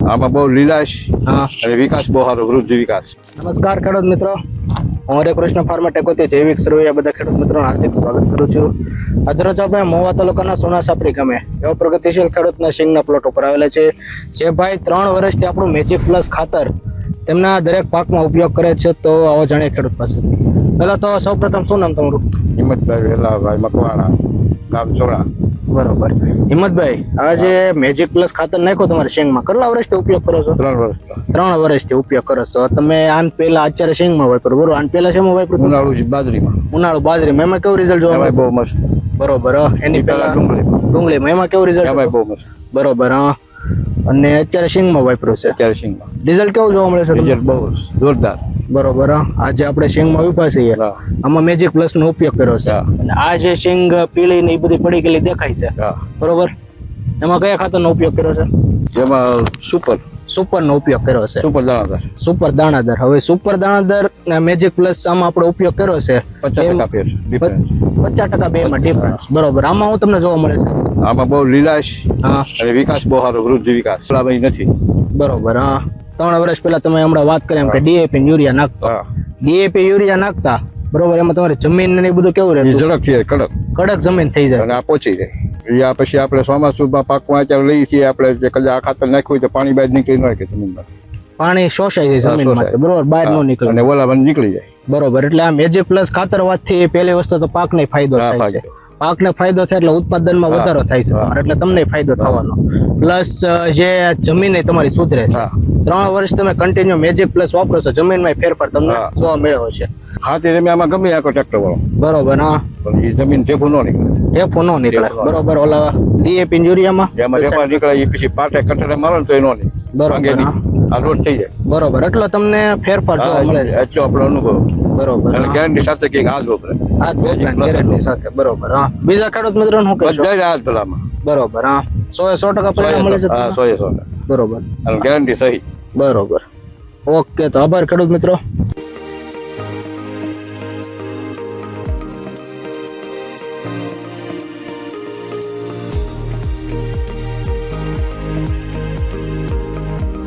આમાં બહુ લીલાશ હા અને વિકાસ બહુ સારો, વૃદ્ધિ વિકાસ. નમસ્કાર ખેડૂત મિત્રો, હું હરેકૃષ્ણ ફાર્મા ટેકોથી જૈવિક સર્વે બધા ખેડૂત મિત્રોનું હાર્દિક સ્વાગત કરું છું. આજરોજ આપણે મહુવા તાલુકાના સોનાસાપરી ગામે એવા પ્રગતિશીલ ખેડૂતના સિંગના પ્લોટ ઉપર આવેલા છે, જે ભાઈ 3 વર્ષથી આપણું મેજિક પ્લસ ખાતર તેમના દરેક પાકમાં ઉપયોગ કરે છે. તો આવો જાણીએ ખેડૂત પાસેથી. પહેલા તો સૌપ્રથમ શું નામ તમારું? હિંમતભાઈ વેલાભાઈ મકવાણા, ગામ ચોરા. બરોબર. હિંમતભાઈ, આ જે મેજિક પ્લસ ખાતર નાખ્યો તમારે શેંગમાં, કેટલા વર્ષથી ઉપયોગ કરો છો? 3 વર્ષ. 3 વર્ષથી ઉપયોગ કરો છો તમે. આન પહેલા અત્યારે શેંગમાં વાપર્યું, બરોબર? આન પહેલા શેમાં વાપર્યું? ઉનાળુ છે બાજરીમાં. ઉનાળુ બાજરીમાં. એમાં કેવું રિઝલ્ટ જોવા મળે? બહુ મસ્ત. બરોબર. એની પહેલા ડુંગળીમાં એમાં કેવું રિઝલ્ટ? બહુ મસ્ત. બરોબર. અને અત્યારે શેંગમાં વાપર્યું છે. અત્યારે સિંગમાં રિઝલ્ટ કેવું જોવા મળે છે? રિઝલ્ટ બહુ જોરદાર. બરોબર. આજે આપણે શેંગમાં ઉભા છીએ, આમાં મેજિક પ્લસ નો ઉપયોગ કર્યો છે. અને આ જે શેંગ પીળી ને એ બધી પડી ગયેલી દેખાય છે, બરોબર? એમાં કયા ખાતરનો ઉપયોગ કર્યો છે? જેમાં સુપર નો ઉપયોગ કર્યો છે. સુપર દાણાદાર. સુપર દાણાદાર. હવે સુપર દાણાદાર ને મેજિક પ્લસ આમાં આપણે ઉપયોગ કર્યો છે. 50% ફેર ડિફરન્સ. 50% બેમાં ડિફરન્સ. બરોબર. આમાં હું તમને જોવા મળે છે? આમાં બહુ લીલાશ હા અને વિકાસ બહુ સારો, વૃદ્ધિ વિકાસ નથી. બરોબર. 3 વર્ષ પહેલા તમે હમણાં વાત કરી એમ કે ડીએપી યુરિયા નાખતા, ડીએપી યુરિયા નાખતા, બરોબર? એમાં તમારે જમીન ને બધું કેવું રહે? ઝડપથી કડક જમીન થઈ જાય અને આ પહોંચી જાય. પછી આપણે ચોમાસુમાં પાકમાં અત્યારે લઈએ છીએ આપણે, જે કદાચ આ ખાતર નાખ્યું હોય તો પાણી બહાર નીકળી ન કે જમીનમાંથી, પાણી શોષાય જાય જમીનમાંથી, બરોબર? બહાર ન નીકળે અને ઓલામાં નીકળી જાય. બરોબર. એટલે આ મેજિક પ્લસ ખાતર વાતથી પહેલી વસ્તુ તો પાકને ફાયદો થાય છે. પાકને ફાયદો થાય એટલે ઉત્પાદનમાં વધારો થાય છે તમારે, એટલે તમને ફાયદો થવાનો. પ્લસ જે જમીન તમારી સુધરે છે. 3 વર્ષ તમે કન્ટિન્યુ મેજિક પ્લસ વાપરો છો, જમીનમાં ફેરફાર તમને જોવા મળ્યો છે. હાથી તમે આમાં ગમે આખો ટ્રેક્ટર વાળો, બરોબર. પણ એ જમીન ટેપું ન નીકળે. ટેપું ન નીકળે, બરોબર? ઓલા ડીએપી યુરિયામાં એમાં ટેપા નીકળે, એ પછી પાટે કટરે મારો ને તો એ ન નીકળે. બરોબર. આ રોડ થઈ જાય. બરોબર. એટલે તમને ફેરફાર જોવા મળે છે. એટલો આપણો અનુભવ. બરોબર. અને ગેરંટી સાથે કે આ જ વપરાય. આ ગેરંટી સાથે. બરોબર. બીજા ખેડૂત મિત્રોને શું કહેશો? બધા આ જ પેલામાં. બરોબર. 100% પરિણામ મળે છે. હા, 100%. બરોબર. અને ગેરંટી સહી. બરોબર. ઓકે, તો આભાર ખેડૂત મિત્રો.